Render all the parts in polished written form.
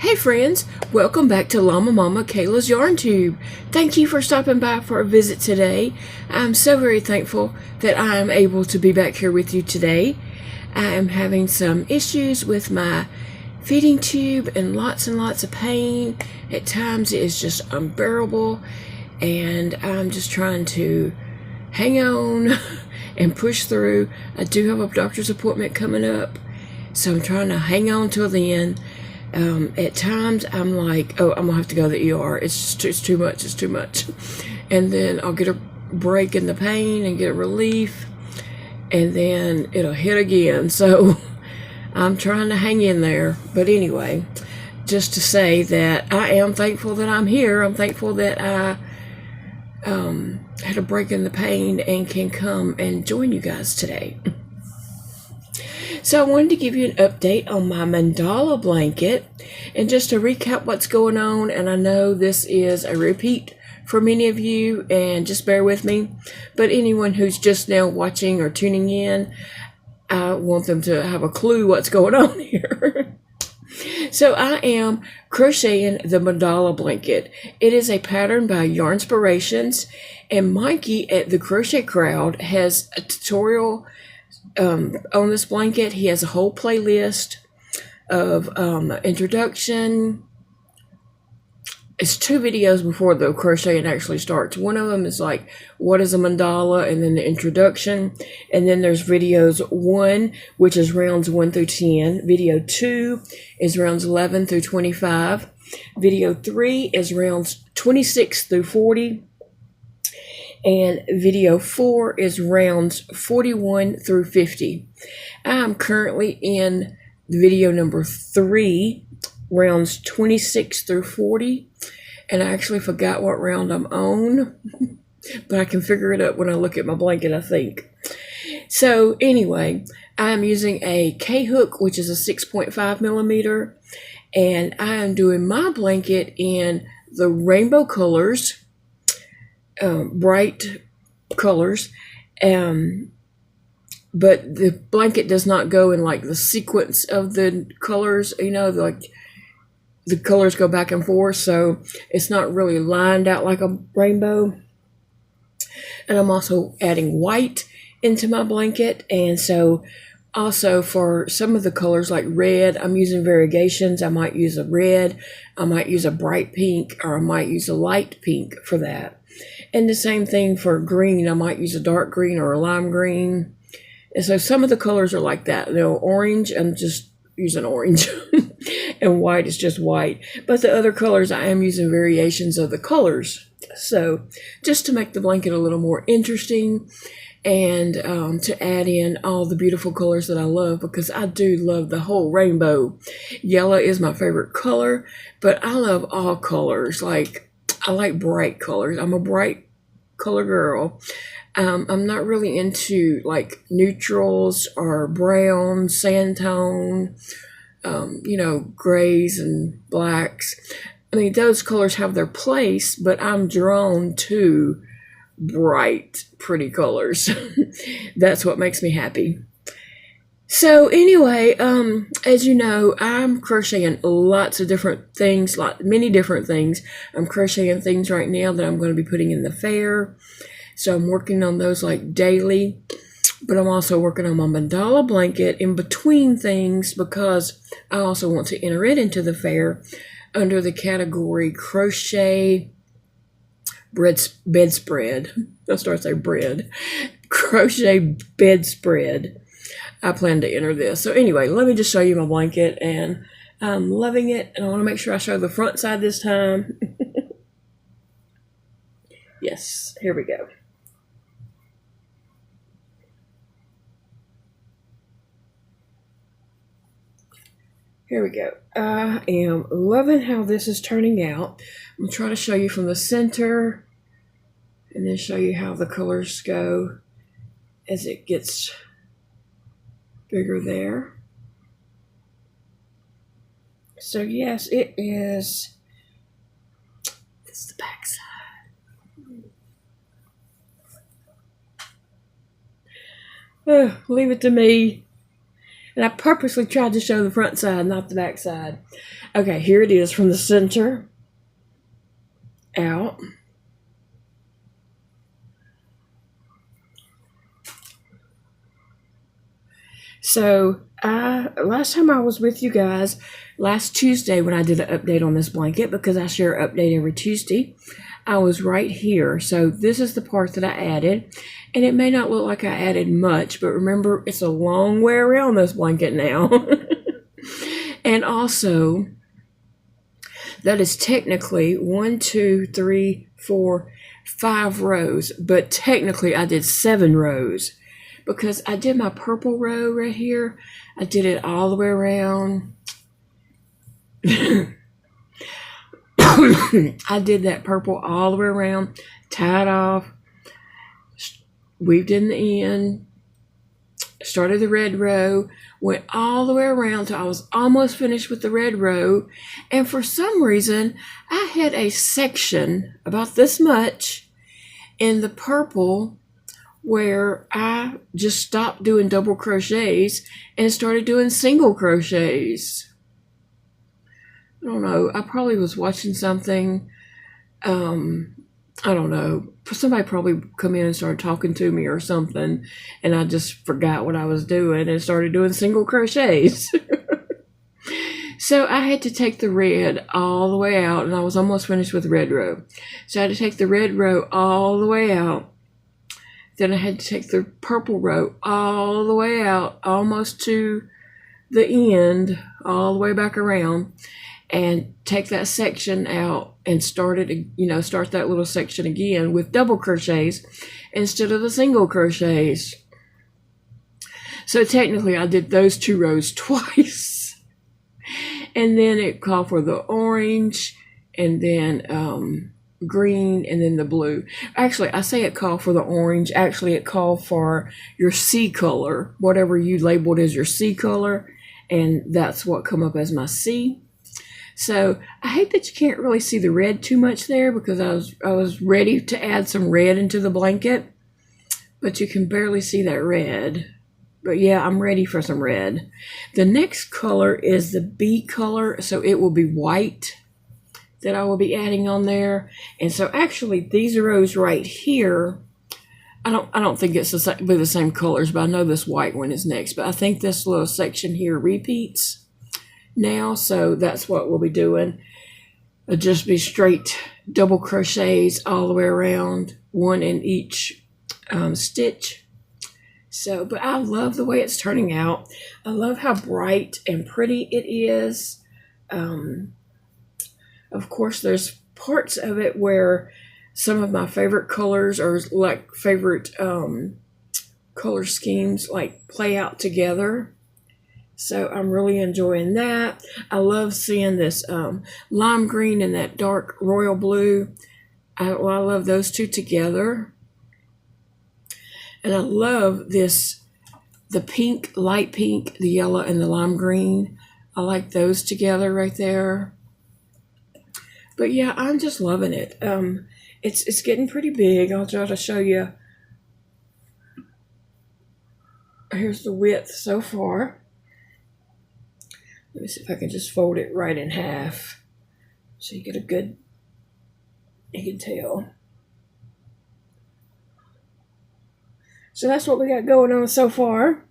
Hey friends, welcome back to Llamamakayla's Yarn Tube. Thank you for stopping by for a visit today. I'm so very thankful that I am able to be back here with you today. I am having some issues with my feeding tube and lots of pain. At times it is just unbearable and I'm just trying to hang on and push through. I do have a doctor's appointment coming up, so I'm trying to hang on till then. At times I'm like, oh, I'm gonna have to go to the ER. It's too much. And then I'll get a break in the pain and get a relief, and then it'll hit again. So I'm trying to hang in there. But anyway, just to say that I am thankful that I'm here. I'm thankful that I had a break in the pain and can come and join you guys today. So I wanted to give you an update on my Mandala blanket and just to recap what's going on. And I know this is a repeat for many of you, and just bear with me. But anyone who's just now watching or tuning in, I want them to have a clue what's going on here. So I am crocheting the Mandala blanket. It is a pattern by Yarnspirations, and Mikey at the Crochet Crowd has a tutorial on this blanket. He has a whole playlist of introduction. It's 2 videos before the crocheting actually starts. One of them is like, what is a mandala, and then the introduction. And then there's videos 1, which is rounds 1 through 10. Video 2 is rounds 11 through 25. Video 3 is rounds 26 through 40. And video 4 is rounds 41 through 50. I'm currently in video number 3, rounds 26 through 40. And I actually forgot what round I'm on, but I can figure it up when I look at my blanket, I think. So anyway, I'm using a K-hook, which is a 6.5 millimeter. And I am doing my blanket in the rainbow colors. Bright colors, but the blanket does not go in like the sequence of the colors, like the colors go back and forth, so it's not really lined out like a rainbow. And I'm also adding white into my blanket, and so also for some of the colors like red, I'm using variegations. I might use a red, I might use a bright pink, or I might use a light pink for that. And the same thing for green. I might use a dark green or a lime green. And so some of the colors are like that. Orange, I'm just using orange. And white is just white. But the other colors, I am using variations of the colors. So just to make the blanket a little more interesting, and to add in all the beautiful colors that I love, because I do love the whole rainbow. Yellow is my favorite color, but I love all colors. I like bright colors. I'm a bright color girl. I'm not really into like neutrals or brown, sand tone, grays and blacks. I mean, those colors have their place, but I'm drawn to bright, pretty colors. That's what makes me happy. So anyway, as you know, I'm crocheting lots of different things, many different things. I'm crocheting things right now that I'm going to be putting in the fair. So I'm working on those like daily, but I'm also working on my mandala blanket in between things, because I also want to enter it into the fair under the category crochet bedspread. I'll start to say bread. Crochet bedspread. I plan to enter this. So anyway, let me just show you my blanket, and I'm loving it. And I want to make sure I show the front side this time. Yes, here we go. Here we go. I am loving how this is turning out. I'm trying to show you from the center, and then show you how the colors go as it gets bigger there. So yes, it is. This is the back side. Oh, leave it to me. And I purposely tried to show the front side, not the back side. Okay, here it is from the center out. So last time I was with you guys, last Tuesday when I did an update on this blanket, because I share an update every Tuesday, I was right here. So this is the part that I added, and it may not look like I added much, but remember, it's a long way around this blanket now. And also, that is technically 1, 2, 3, 4, 5 rows, but technically I did 7 rows because I did my purple row right here. I did it all the way around. I did that purple all the way around, tied off, weaved in the end, started the red row, went all the way around till I was almost finished with the red row. And for some reason, I had a section about this much in the purple where I just stopped doing double crochets and started doing single crochets. I don't know. I probably was watching something. I don't know. Somebody probably come in and started talking to me or something, and I just forgot what I was doing and started doing single crochets. So I had to take the red all the way out, and I was almost finished with the red row. So I had to take the red row all the way out. Then I had to take the purple row all the way out, almost to the end, all the way back around, and take that section out and start that little section again with double crochets instead of the single crochets. So technically I did those 2 rows twice. And then it called for the orange, and then green, and then the blue. Actually, I say it called for the orange. Actually, it called for your C color, whatever you labeled as your C color, and that's what come up as my C. So I hate that you can't really see the red too much there because I was ready to add some red into the blanket, but you can barely see that red. But yeah, I'm ready for some red. The next color is the B color, so it will be white that I will be adding on there. And so actually these rows right here, I don't think it's the same colors, but I know this white one is next. But I think this little section here repeats now, so that's what we'll be doing. It'll just be straight double crochets all the way around, 1 in each stitch. So, but I love the way it's turning out. I love how bright and pretty it is. Of course, there's parts of it where some of my favorite colors or like favorite color schemes like play out together. So I'm really enjoying that. I love seeing this lime green and that dark royal blue. I love those two together. And I love the pink, light pink, the yellow, and the lime green. I like those together right there. But yeah, I'm just loving it. It's getting pretty big. I'll try to show you. Here's the width so far. Let me see if I can just fold it right in half so you get you can tell. So that's what we got going on so far.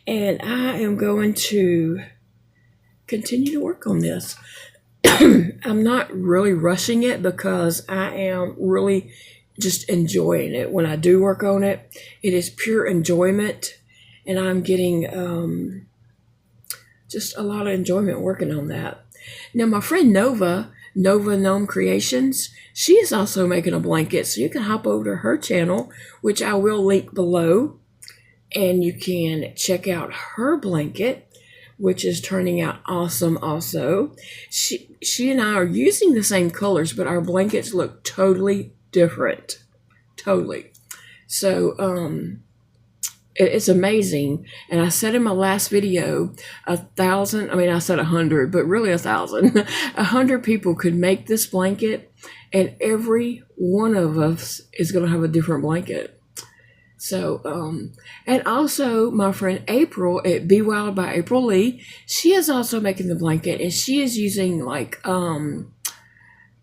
And I am going to continue to work on this. I'm not really rushing it because I am really just enjoying it. When I do work on it, it is pure enjoyment. And I'm getting just a lot of enjoyment working on that. Now, my friend Nova Gnome Creations, she is also making a blanket. So you can hop over to her channel, which I will link below. And you can check out her blanket, which is turning out awesome also. She and I are using the same colors, but our blankets look totally different. Totally. So it's amazing. And I said in my last video, 1,000, I said 100, but really 1,000. 100 people could make this blanket, and every one of us is going to have a different blanket. So, and also my friend April at Be Wild by April Lee, she is also making the blanket, and she is using like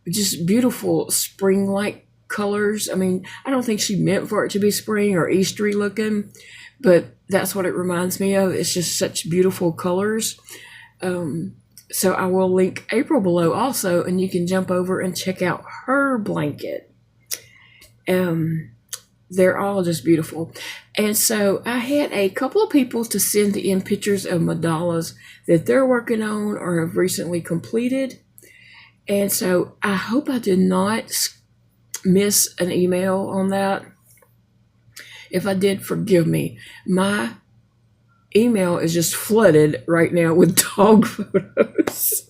just beautiful spring-like colors. I mean, I don't think she meant for it to be spring or Eastery looking, but that's what it reminds me of. It's just such beautiful colors. So I will link April below also, and you can jump over and check out her blanket. They're all just beautiful. And so I had a couple of people to send in pictures of mandalas that they're working on or have recently completed. And so I hope I did not miss an email on that. If I did, forgive me. My email is just flooded right now with dog photos.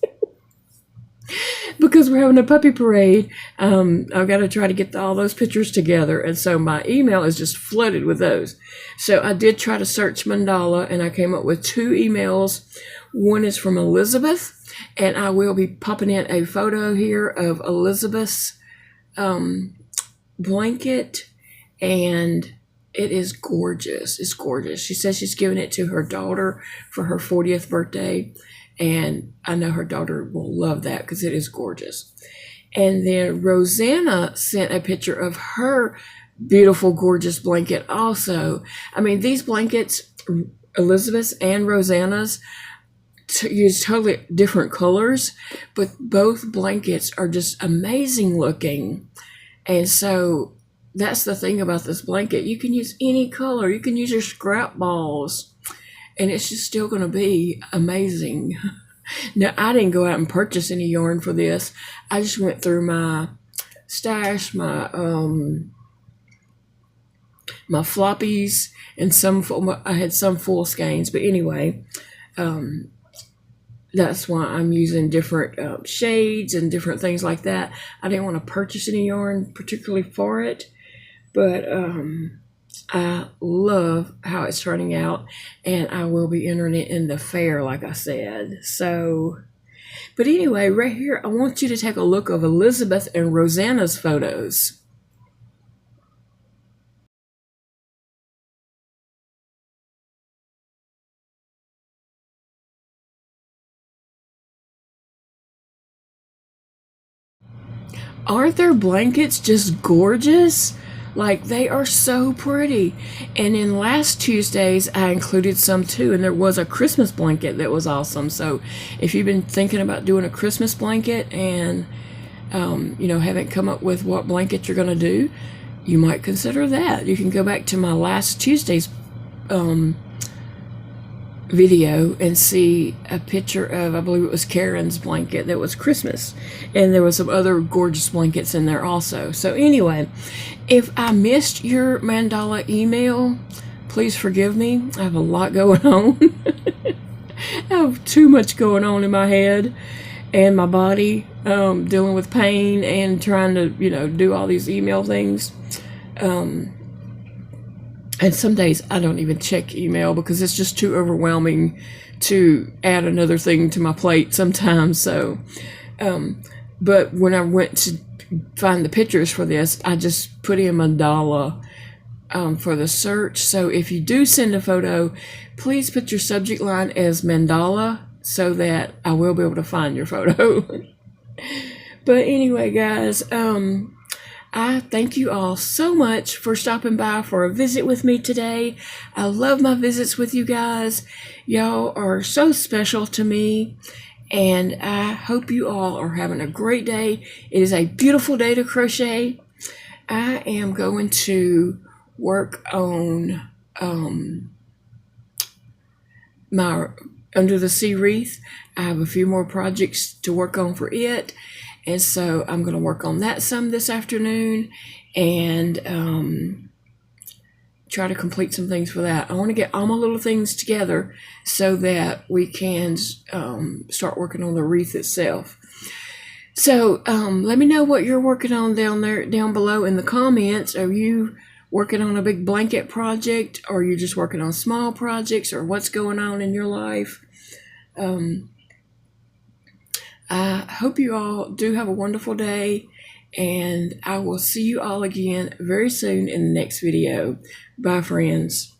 Because we're having a puppy parade, I've got to try to get all those pictures together, and so my email is just flooded with those. So I did try to search mandala, and I came up with 2 emails. One is from Elizabeth, and I will be popping in a photo here of Elizabeth's blanket, and it is gorgeous. It's gorgeous. She says she's giving it to her daughter for her 40th birthday. And I know her daughter will love that because it is gorgeous. And then Rosanna sent a picture of her beautiful, gorgeous blanket also. I mean, these blankets, Elizabeth's and Rosanna's, use totally different colors, but both blankets are just amazing looking. And so that's the thing about this blanket. You can use any color. You can use your scrap balls, and it's just still going to be amazing. Now, I didn't go out and purchase any yarn for this. I just went through my stash, my floppies, and I had some full skeins. But anyway, that's why I'm using different shades and different things like that. I didn't want to purchase any yarn particularly for it, but I love how it's turning out, and I will be entering it in the fair, like I said. So, but anyway, right here, I want you to take a look of Elizabeth and Rosanna's photos. Aren't their blankets just gorgeous? Like, they are so pretty. And in last Tuesdays, I included some too, and there was a Christmas blanket that was awesome. So if you've been thinking about doing a Christmas blanket and haven't come up with what blanket you're going to do, you might consider that. You can go back to my last Tuesday's video and see a picture of, I believe it was Karen's blanket that was Christmas, and there was some other gorgeous blankets in there also. So anyway, if I missed your mandala email, please forgive me. I have a lot going on. I have too much going on in my head and my body, dealing with pain and trying to do all these email things. And some days I don't even check email because it's just too overwhelming to add another thing to my plate sometimes. So, but when I went to find the pictures for this, I just put in mandala for the search. So if you do send a photo, please put your subject line as mandala so that I will be able to find your photo. But anyway, guys, I thank you all so much for stopping by for a visit with me today. I love my visits with you guys. Y'all are so special to me, and I hope you all are having a great day. It is a beautiful day to crochet. I am going to work on my Under the Sea wreath. I have a few more projects to work on for it. And so I'm going to work on that some this afternoon and try to complete some things for that. I want to get all my little things together so that we can start working on the wreath itself. So let me know what you're working on down below in the comments. Are you working on a big blanket project, or are you just working on small projects, or what's going on in your life? I hope you all do have a wonderful day, and I will see you all again very soon in the next video. Bye, friends.